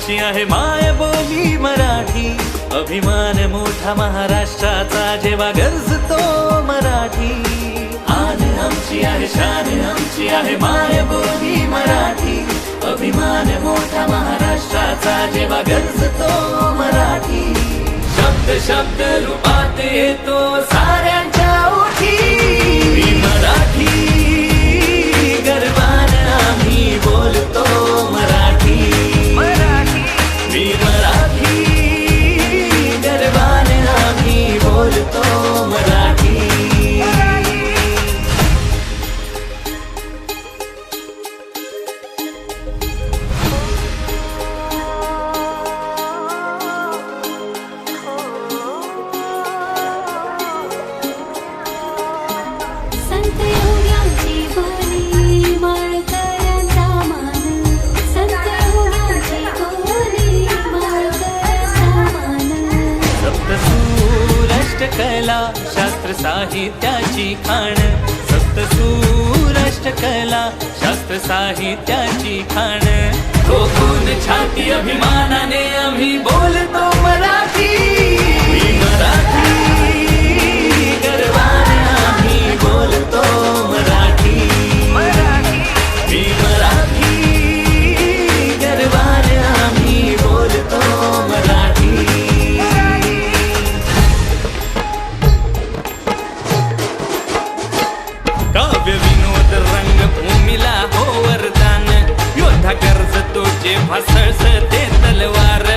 आमची आहे मायबोली मराठी, अभिमान मोठा महाराष्ट्राचा जेव्हा गरजतो मराठी. आन आमची आहे शान आमची आहे मायबोली मराठी, अभिमान मोठा महाराष्ट्राचा जेव्हा गरजतो मराठी. शब्द शब्द रूपात येतो साऱ्यांच्या ओठी, मी मराठी गर्वाने आम्ही बोलतो मराठी. मी मराठी गर्वाने आम्ही बोलतो मराठी. कला शास्त्र साहित्याची खाण, सप्तसूर अष्टकला शास्त्र साहित्याची खाण. ठोकून छाती अभिमानाने आम्ही बोलतो मराठी. मी मराठी गर्वाने आम्ही बोलतो मराठी. मी मराठी गर्वाने आम्ही बोलतो मराठी. काव्य विनोद रंगभूमीला हो वरदान, योद्धा कर्ज तो जेव्हा सळसळते तलवार.